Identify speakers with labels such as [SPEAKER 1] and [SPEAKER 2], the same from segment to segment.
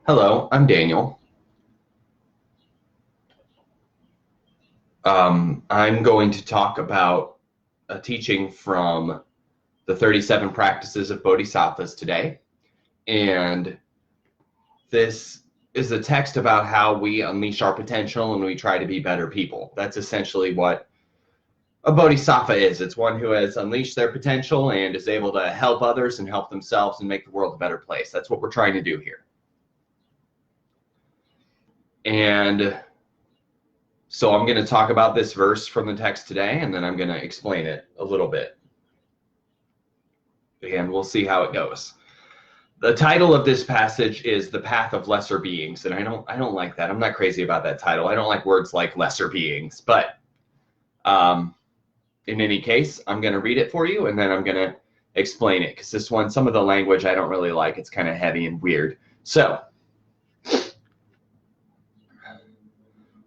[SPEAKER 1] Hello, I'm Daniel. I'm going to talk about a teaching from the 37 Practices of Bodhisattvas today. And this is a text about how we unleash our potential and we try to be better people. That's essentially what a bodhisattva is. It's one who has unleashed their potential and is able to help others and help themselves and make the world a better place. That's what we're trying to do here. And so I'm going to talk about this verse from the text today, and then I'm going to explain it a little bit. And we'll see how it goes. The title of this passage is The Path of Lesser Beings, and I don't like that. I'm not crazy about that title. I don't like words like lesser beings, but in any case, I'm going to read it for you, and then I'm going to explain it, because this one, some of the language I don't really like. It's kind of heavy and weird. So,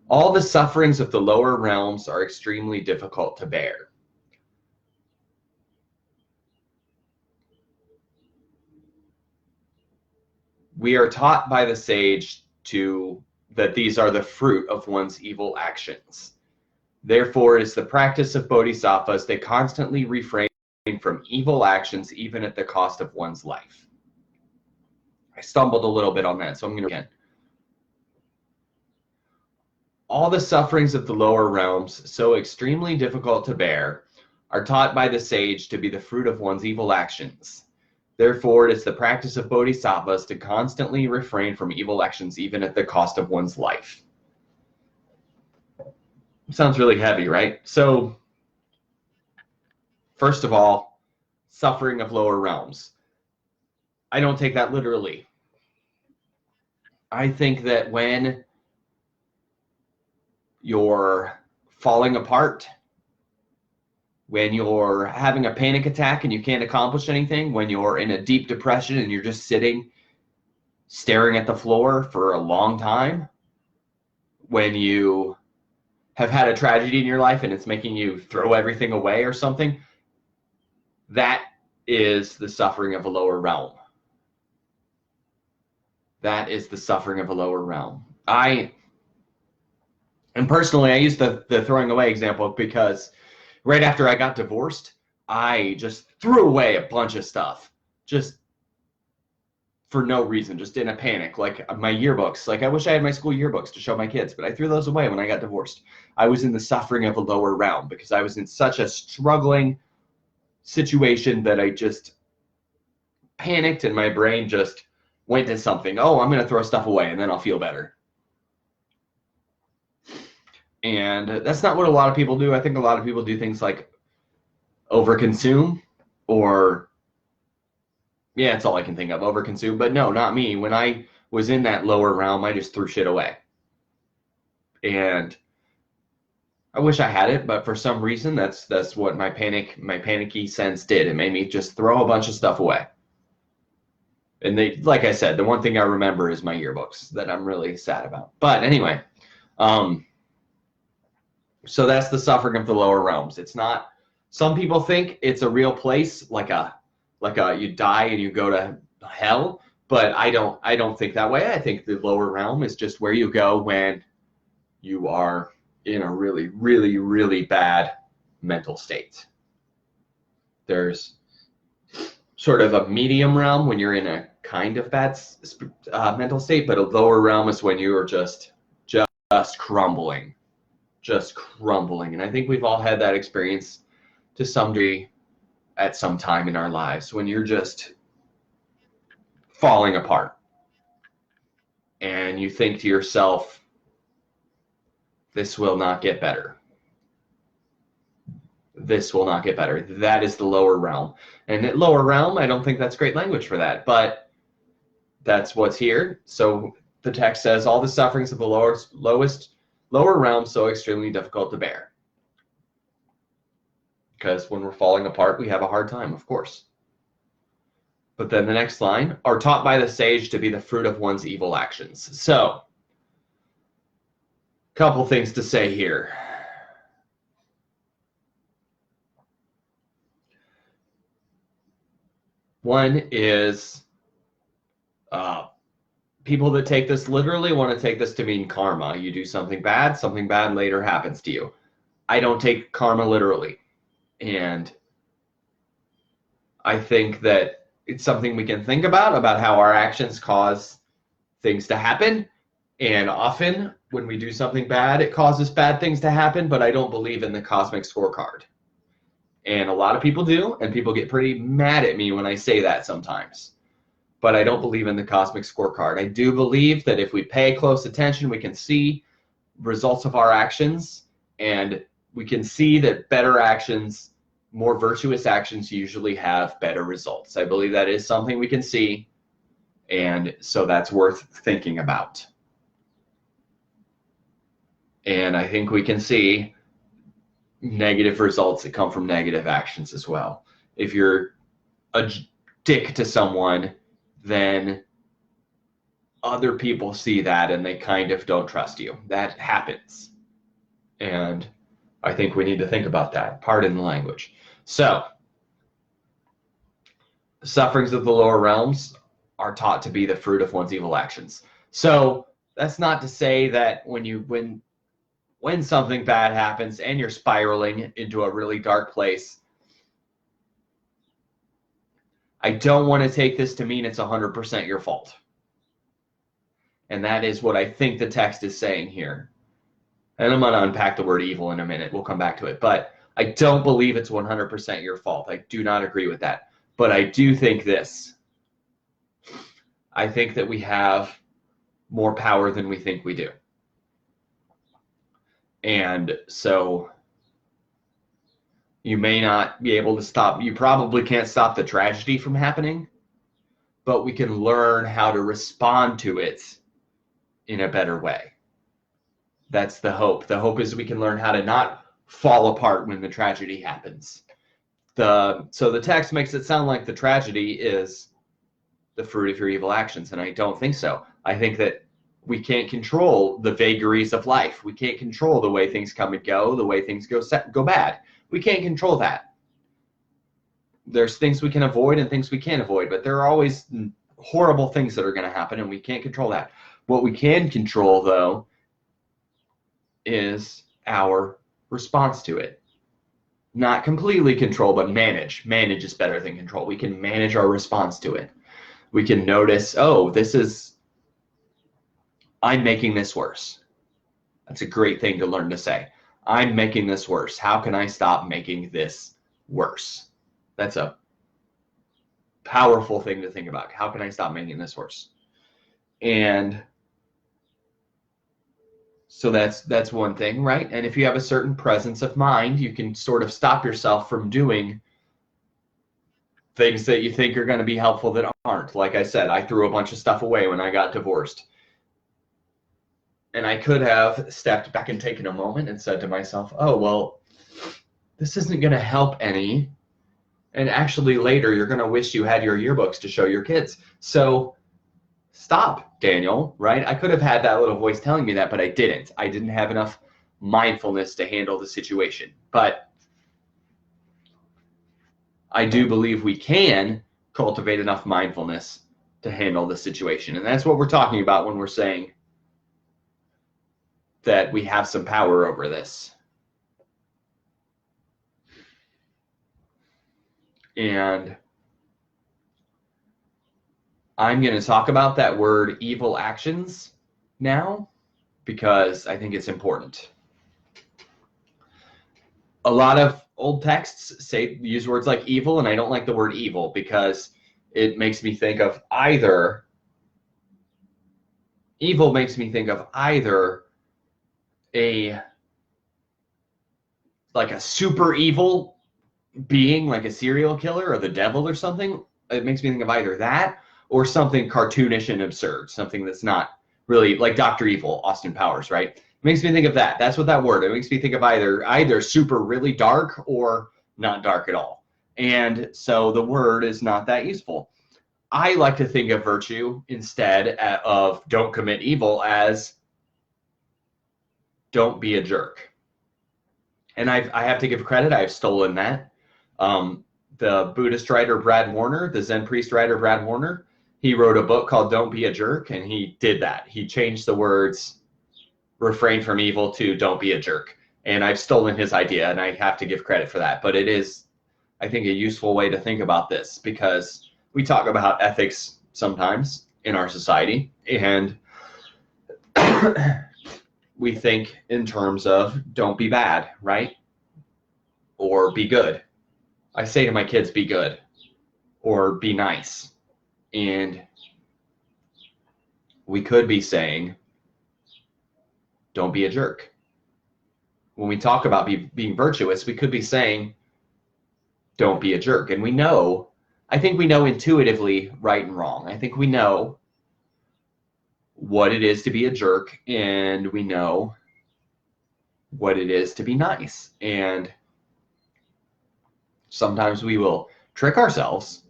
[SPEAKER 1] all the sufferings of the lower realms are extremely difficult to bear. We are taught by the sage that these are the fruit of one's evil actions. Therefore, it is the practice of bodhisattvas that constantly refrain from evil actions, even at the cost of one's life. I stumbled a little bit on that, so I'm going to again. All the sufferings of the lower realms, so extremely difficult to bear, are taught by the sage to be the fruit of one's evil actions. Therefore, it is the practice of bodhisattvas to constantly refrain from evil actions, even at the cost of one's life. Sounds really heavy, right? So, first of all, suffering of lower realms. I don't take that literally. I think that when you're falling apart, when you're having a panic attack and you can't accomplish anything, when you're in a deep depression and you're just sitting staring at the floor for a long time, when you have had a tragedy in your life and it's making you throw everything away or something, that is the suffering of a lower realm. That is the suffering of a lower realm. And personally, I use the throwing away example because right after I got divorced, I just threw away a bunch of stuff, just for no reason, just in a panic. Like my yearbooks, like I wish I had my school yearbooks to show my kids, but I threw those away when I got divorced. I was in the suffering of a lower realm because I was in such a struggling situation that I just panicked and my brain just went to something. Oh, I'm going to throw stuff away and then I'll feel better. And that's not what a lot of people do. I think a lot of people do things like overconsume or, yeah, that's all I can think of, overconsume. But no, not me. When I was in that lower realm, I just threw shit away. And I wish I had it, but for some reason, that's what my panicky sense did. It made me just throw a bunch of stuff away. And like I said, the one thing I remember is my yearbooks that I'm really sad about. But anyway, so that's the suffering of the lower realms. It's not. Some people think it's a real place, like a you die and you go to hell. But I don't think that way. I think the lower realm is just where you go when you are in a really, really, really bad mental state. There's sort of a medium realm when you're in a kind of bad mental state, but a lower realm is when you are just crumbling, And I think we've all had that experience to some degree at some time in our lives when you're just falling apart and you think to yourself, this will not get better. This will not get better. That is the lower realm. And at lower realm, I don't think that's great language for that, but that's what's here. So the text says, all the sufferings of the lower realm so extremely difficult to bear. Because when we're falling apart, we have a hard time, of course. But then the next line, are taught by the sage to be the fruit of one's evil actions. So, a couple things to say here. One is people that take this literally want to take this to mean karma. You do something bad later happens to you. I don't take karma literally. And I think that it's something we can think about how our actions cause things to happen. And often when we do something bad, it causes bad things to happen, but I don't believe in the cosmic scorecard. And a lot of people do, and people get pretty mad at me when I say that sometimes. But I don't believe in the cosmic scorecard. I do believe that if we pay close attention, we can see results of our actions, and we can see that better actions, more virtuous actions usually have better results. I believe that is something we can see, and so that's worth thinking about. And I think we can see negative results that come from negative actions as well. If you're a dick to someone, then other people see that and they kind of don't trust you. That happens. And I think we need to think about that. Pardon the language. So, sufferings of the lower realms are taught to be the fruit of one's evil actions. So, that's not to say that when something bad happens and you're spiraling into a really dark place, I don't want to take this to mean it's 100% your fault. And that is what I think the text is saying here. And I'm going to unpack the word evil in a minute. We'll come back to it. But I don't believe it's 100% your fault. I do not agree with that. But I do think this. I think that we have more power than we think we do. And so you may not be able to stop, you probably can't stop the tragedy from happening, but we can learn how to respond to it in a better way. That's the hope. The hope is we can learn how to not fall apart when the tragedy happens. So the text makes it sound like the tragedy is the fruit of your evil actions, and I don't think so. I think that we can't control the vagaries of life. We can't control the way things come and go, the way things go bad. We can't control that. There's things we can avoid and things we can't avoid, but there are always horrible things that are going to happen, and we can't control that. What we can control, though, is our response to it. Not completely control, but manage. Manage is better than control. We can manage our response to it. We can notice, oh, I'm making this worse. That's a great thing to learn to say. I'm making this worse. How can I stop making this worse? That's a powerful thing to think about. How can I stop making this worse? And so that's one thing, right? And if you have a certain presence of mind, you can sort of stop yourself from doing things that you think are going to be helpful that aren't. Like I said, I threw a bunch of stuff away when I got divorced. And I could have stepped back and taken a moment and said to myself, oh, well, this isn't going to help any. And actually later, you're going to wish you had your yearbooks to show your kids. So stop, Daniel, right? I could have had that little voice telling me that, but I didn't. I didn't have enough mindfulness to handle the situation. But I do believe we can cultivate enough mindfulness to handle the situation. And that's what we're talking about when we're saying that we have some power over this. And I'm going to talk about that word evil actions now because I think it's important. A lot of old texts use words like evil, and I don't like the word evil because it makes me think of either a super evil being, like a serial killer or the devil or something. It makes me think of either that or something cartoonish and absurd, something that's not really like Dr. Evil, Austin Powers, right? It makes me think of that. That's what that word, it makes me think of either super really dark or not dark at all. And so the word is not that useful. I like to think of virtue instead of don't commit evil as don't be a jerk. And I have to give credit. I've stolen that. The Buddhist writer Brad Warner, the Zen priest writer Brad Warner, he wrote a book called Don't Be a Jerk, and he did that. He changed the words refrain from evil to don't be a jerk. And I've stolen his idea, and I have to give credit for that. But it is, I think, a useful way to think about this, because we talk about ethics sometimes in our society, and we think in terms of don't be bad, right? Or be good. I say to my kids, be good or be nice. And we could be saying, don't be a jerk. When we talk about being virtuous, we could be saying, don't be a jerk. And we know, I think we know intuitively right and wrong. I think we know what it is to be a jerk, and we know what it is to be nice. And sometimes we will trick ourselves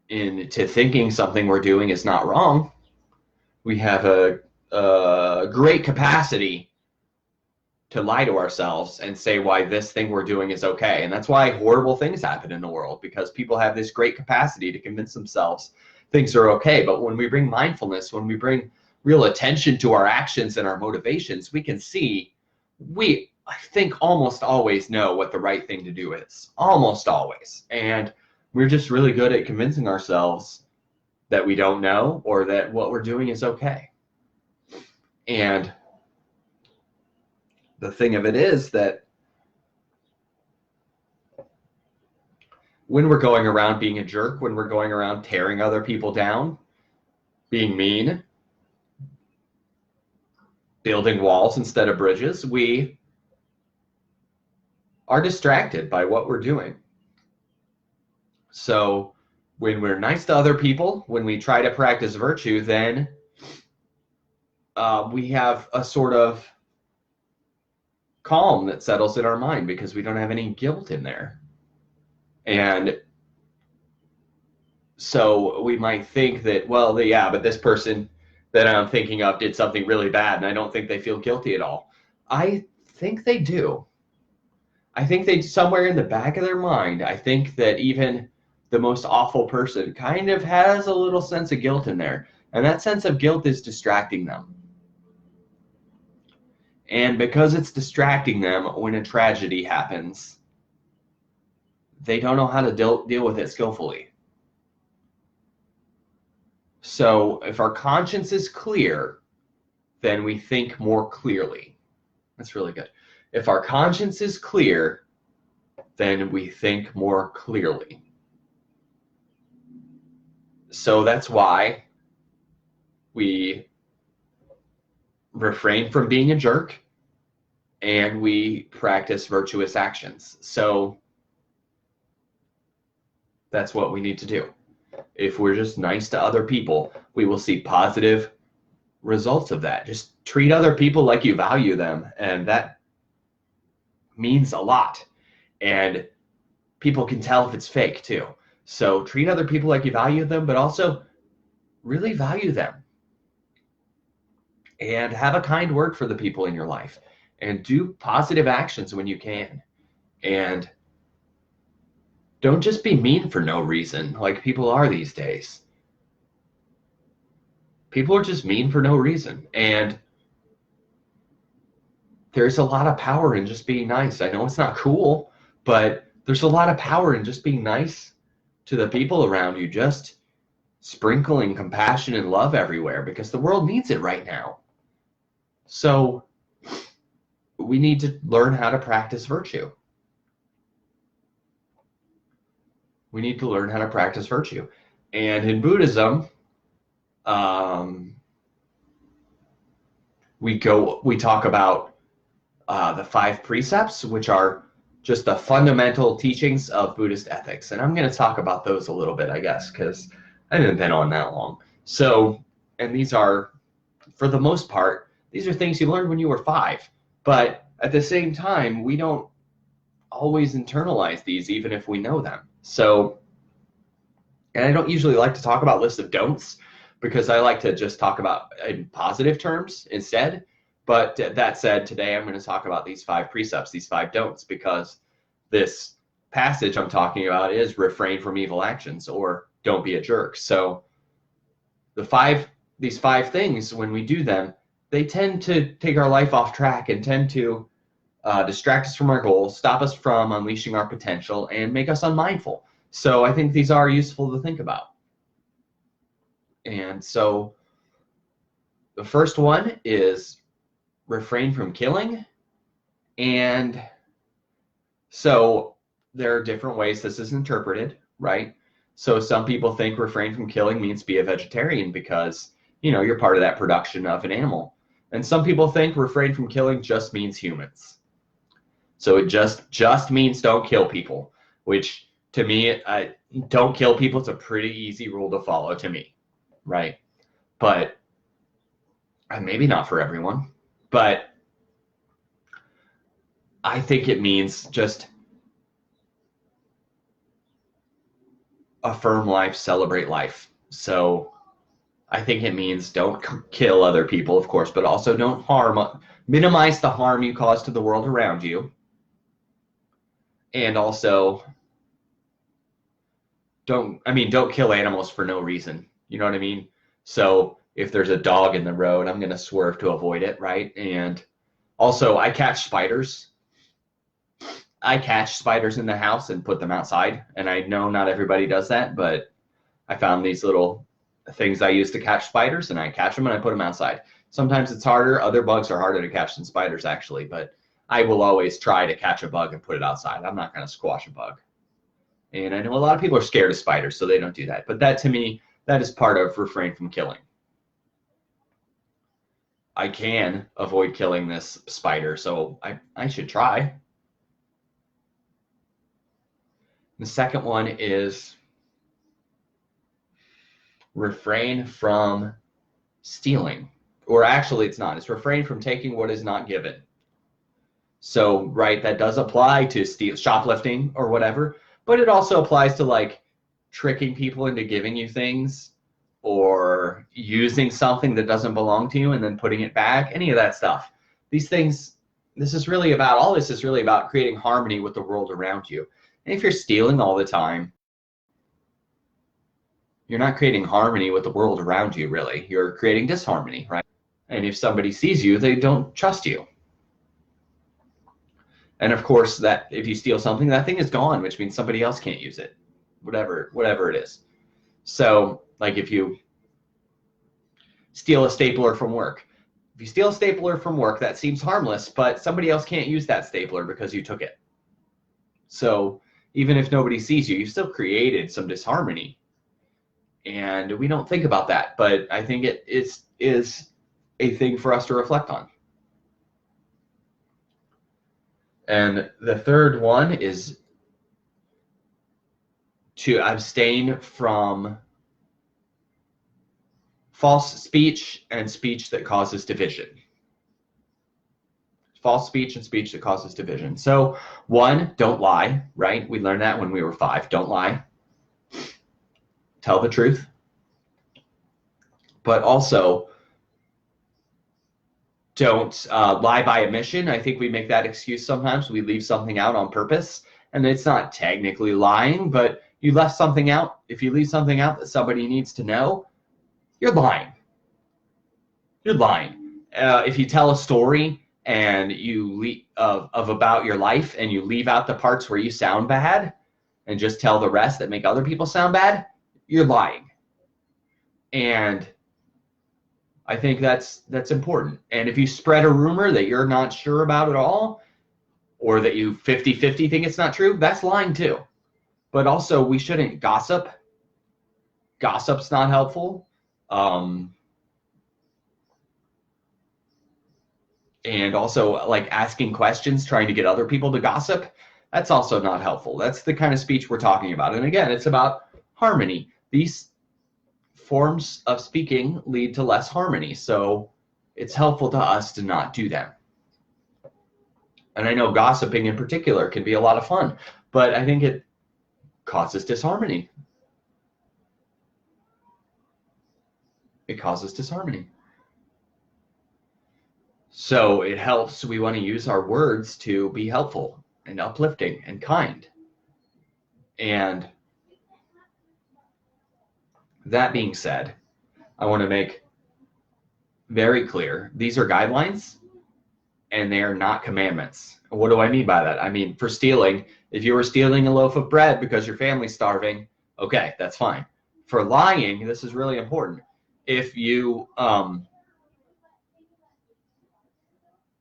[SPEAKER 1] into thinking something we're doing is not wrong. We have a great capacity to lie to ourselves and say why this thing we're doing is okay. And that's why horrible things happen in the world, because people have this great capacity to convince themselves things are okay. But when we bring mindfulness, when we bring real attention to our actions and our motivations, we can see, I think, almost always know what the right thing to do is. Almost always. And we're just really good at convincing ourselves that we don't know, or that what we're doing is okay. And the thing of it is that when we're going around being a jerk, when we're going around tearing other people down, being mean, building walls instead of bridges, we are distracted by what we're doing. So when we're nice to other people, when we try to practice virtue, then we have a sort of calm that settles in our mind, because we don't have any guilt in there. And so we might think that, well, yeah, but this person that I'm thinking of did something really bad, and I don't think they feel guilty at all. I think they do. I think they, somewhere in the back of their mind, I think that even the most awful person kind of has a little sense of guilt in there. And that sense of guilt is distracting them. And because it's distracting them, when a tragedy happens, they don't know how to deal with it skillfully. So if our conscience is clear, then we think more clearly. That's really good. If our conscience is clear, then we think more clearly. So that's why we refrain from being a jerk, and we practice virtuous actions. So that's what we need to do. If we're just nice to other people, we will see positive results of that. Just treat other people like you value them, and that means a lot. And people can tell if it's fake too. So treat other people like you value them, but also really value them. And have a kind word for the people in your life. And do positive actions when you can. And don't just be mean for no reason, like people are these days. People are just mean for no reason. And there's a lot of power in just being nice. I know it's not cool, but there's a lot of power in just being nice to the people around you, just sprinkling compassion and love everywhere, because the world needs it right now. So we need to learn how to practice virtue. We need to learn how to practice virtue. And in Buddhism, we talk about the 5 precepts, which are just the fundamental teachings of Buddhist ethics. And I'm going to talk about those a little bit, I guess, because I haven't been on that long. So, and these are, for the most part, these are things you learned when you were 5. But at the same time, we don't always internalize these, even if we know them. So, and I don't usually like to talk about lists of don'ts, because I like to just talk about in positive terms instead. But that said, today I'm going to talk about these 5 precepts, these 5 don'ts, because this passage I'm talking about is refrain from evil actions, or don't be a jerk. So these five things, when we do them, they tend to take our life off track and tend to distract us from our goals, stop us from unleashing our potential, and make us unmindful. So I think these are useful to think about. And so the first one is refrain from killing. And so there are different ways this is interpreted, right? So some people think refrain from killing means be a vegetarian because, you're part of that production of an animal. And some people think refrain from killing just means humans. So it just means don't kill people, which to me, don't kill people is a pretty easy rule to follow to me, right? But maybe not for everyone, but I think it means just affirm life, celebrate life. So I think it means don't kill other people, of course, but also don't minimize the harm you cause to the world around you. And also don't kill animals for no reason. You know what I mean? So if there's a dog in the road, I'm going to swerve to avoid it, right? And also I catch spiders. I catch spiders in the house and put them outside. And I know not everybody does that, but I found these little things I use to catch spiders, and I catch them and I put them outside. Sometimes it's harder. Other bugs are harder to catch than spiders, actually, but I will always try to catch a bug and put it outside. I'm not going to squash a bug. And I know a lot of people are scared of spiders, so they don't do that. But that, to me, that is part of refrain from killing. I can avoid killing this spider, so I should try. The second one is refrain from stealing. Or actually, it's not. It's refrain from taking what is not given. So, right, that does apply to shoplifting or whatever, but it also applies to like tricking people into giving you things or using something that doesn't belong to you and then putting it back, any of that stuff. These things, all this is really about creating harmony with the world around you. And if you're stealing all the time, you're not creating harmony with the world around you, really. You're creating disharmony, right? And if somebody sees you, they don't trust you. And of course, that if you steal something, that thing is gone, which means somebody else can't use it, whatever it is. So, like if you steal a stapler from work, if you steal a stapler from work, that seems harmless, but somebody else can't use that stapler because you took it. So even if nobody sees you, you still created some disharmony. And we don't think about that, but I think it is a thing for us to reflect on. And the third one is to abstain from false speech and speech that causes division. False speech and speech that causes division. So, one, don't lie, right? We learned that when we were 5. Don't lie. Tell the truth. But also, don't lie by omission. I think we make that excuse sometimes. We leave something out on purpose, and it's not technically lying, but you left something out. If you leave something out that somebody needs to know, you're lying. You're lying. If you tell a story and you of about your life and you leave out the parts where you sound bad and just tell the rest that make other people sound bad, you're lying. And I think that's important. And if you spread a rumor that you're not sure about at all, or that you 50-50 think it's not true, that's lying too. But also, we shouldn't gossip. Gossip's not helpful. And also, like asking questions, trying to get other people to gossip, that's also not helpful. That's the kind of speech we're talking about. And again, it's about harmony. These forms of speaking lead to less harmony, so it's helpful to us to not do them. And I know gossiping in particular can be a lot of fun, but I think it causes disharmony. It causes disharmony. So it helps. We want to use our words to be helpful and uplifting and kind. And that being said, I want to make very clear, these are guidelines and they are not commandments. What do I mean by that? I mean, for stealing, if you were stealing a loaf of bread because your family's starving, okay, that's fine. For lying, this is really important. If you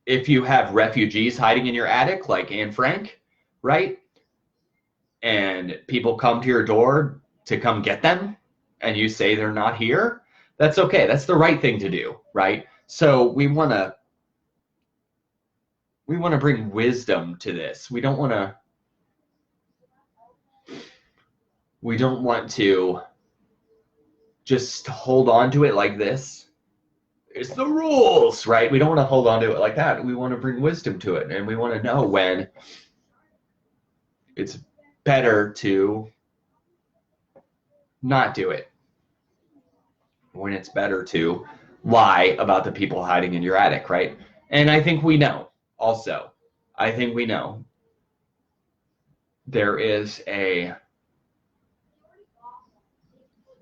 [SPEAKER 1] have refugees hiding in your attic, like Anne Frank, right? And people come to your door to come get them, and you say they're not here, that's okay. That's the right thing to do, right? So we want to bring wisdom to this. We don't want to just hold on to it like this. It's the rules, right? We don't want to hold on to it like that. We want to bring wisdom to it, and we want to know when it's better to not do it, when it's better to lie about the people hiding in your attic, right? And I think we know also. I think we know there is a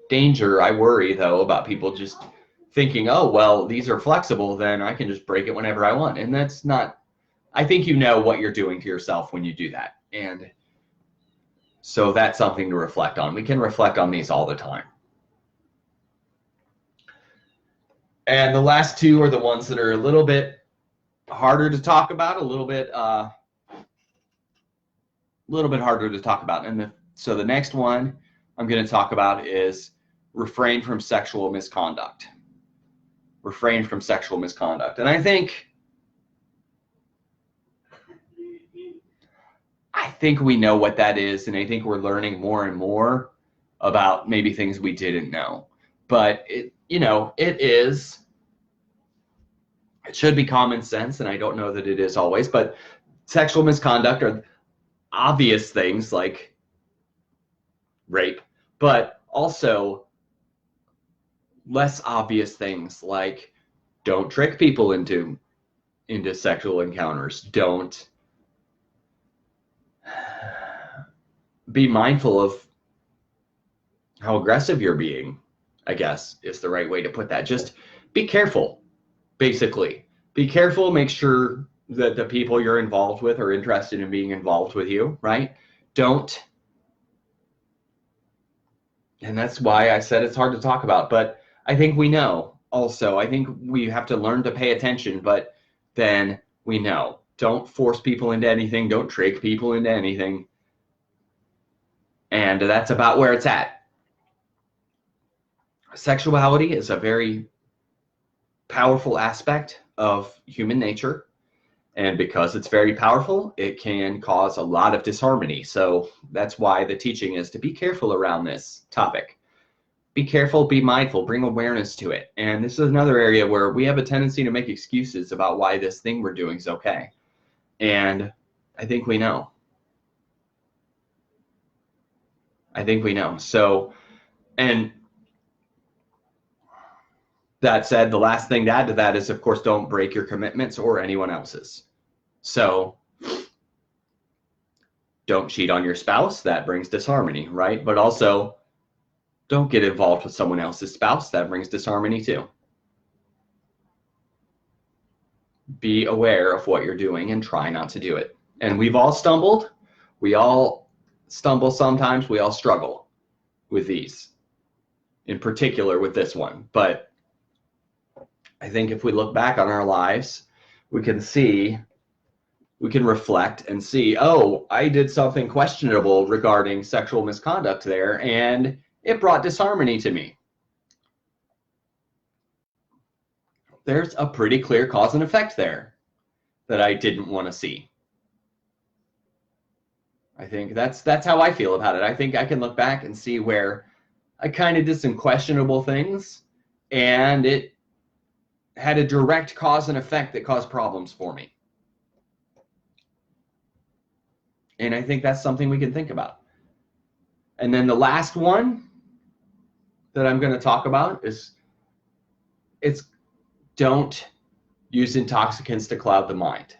[SPEAKER 1] danger. I worry, though, about people just thinking, oh, well, these are flexible, then I can just break it whenever I want. And that's not, I think you know what you're doing to yourself when you do that. And so that's something to reflect on. We can reflect on these all the time. And the last two are the ones that are a little bit harder to talk about, a little bit harder to talk about. And so the next one I'm going to talk about is refrain from sexual misconduct. Refrain from sexual misconduct. And I think we know what that is, and I think we're learning more and more about maybe things we didn't know. But it should be common sense, and I don't know that it is always, but sexual misconduct are obvious things like rape, but also less obvious things like don't trick people into sexual encounters. Don't be mindful of how aggressive you're being, I guess is the right way to put that. Just be careful, basically. Be careful, make sure that the people you're involved with are interested in being involved with you, right? And that's why I said it's hard to talk about, but I think we know also. I think we have to learn to pay attention, but then we know. Don't force people into anything. Don't trick people into anything. And that's about where it's at. Sexuality is a very powerful aspect of human nature. And because it's very powerful, it can cause a lot of disharmony. So that's why the teaching is to be careful around this topic. Be careful, be mindful, bring awareness to it. And this is another area where we have a tendency to make excuses about why this thing we're doing is okay. And I think we know. So, and that said, the last thing to add to that is, of course, don't break your commitments or anyone else's. So don't cheat on your spouse. That brings disharmony, right? But also don't get involved with someone else's spouse. That brings disharmony too. Be aware of what you're doing and try not to do it. And we've all stumbled. We all stumble sometimes. We all struggle with these, in particular with this one. But I think if we look back on our lives, we can reflect and see, oh, I did something questionable regarding sexual misconduct there, and it brought disharmony to me. There's a pretty clear cause and effect there that I didn't want to see. I think that's how I feel about it. I think I can look back and see where I kind of did some questionable things, and it had a direct cause and effect that caused problems for me. And I think that's something we can think about. And then the last one that I'm going to talk about is don't use intoxicants to cloud the mind.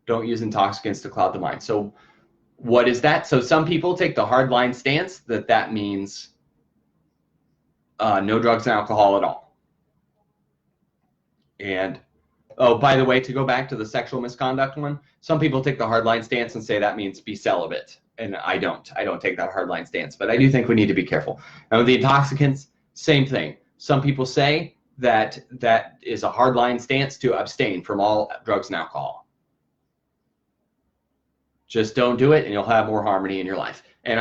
[SPEAKER 1] Don't use intoxicants to cloud the mind. So what is that? So some people take the hardline stance that means no drugs and alcohol at all. And oh, by the way, to go back to the sexual misconduct one, some people take the hardline stance and say that means be celibate. And I don't take that hardline stance, but I do think we need to be careful. And with the intoxicants, same thing. Some people say that that is a hardline stance to abstain from all drugs and alcohol. Just don't do it and you'll have more harmony in your life. And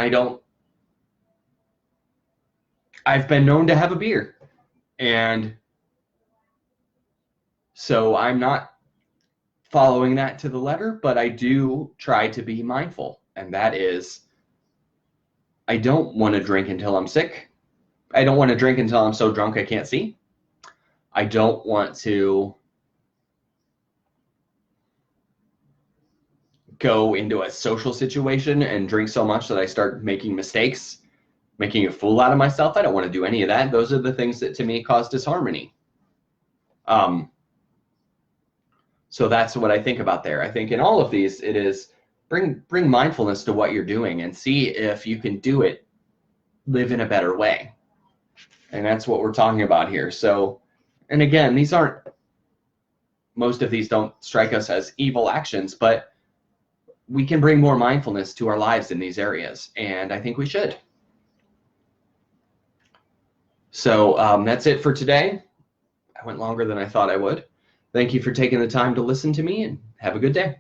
[SPEAKER 1] I've been known to have a beer. And so I'm not following that to the letter, but I do try to be mindful. And that is, I don't want to drink until I'm sick. I don't want to drink until I'm so drunk I can't see. I don't want to go into a social situation and drink so much that I start making mistakes, making a fool out of myself. I don't want to do any of that. Those are the things that to me cause disharmony. So that's what I think about there. I think in all of these, it is bring mindfulness to what you're doing and see if you can do it, live in a better way. And that's what we're talking about here. So, and again, most of these don't strike us as evil actions, but we can bring more mindfulness to our lives in these areas. And I think we should. So that's it for today. I went longer than I thought I would. Thank you for taking the time to listen to me and have a good day.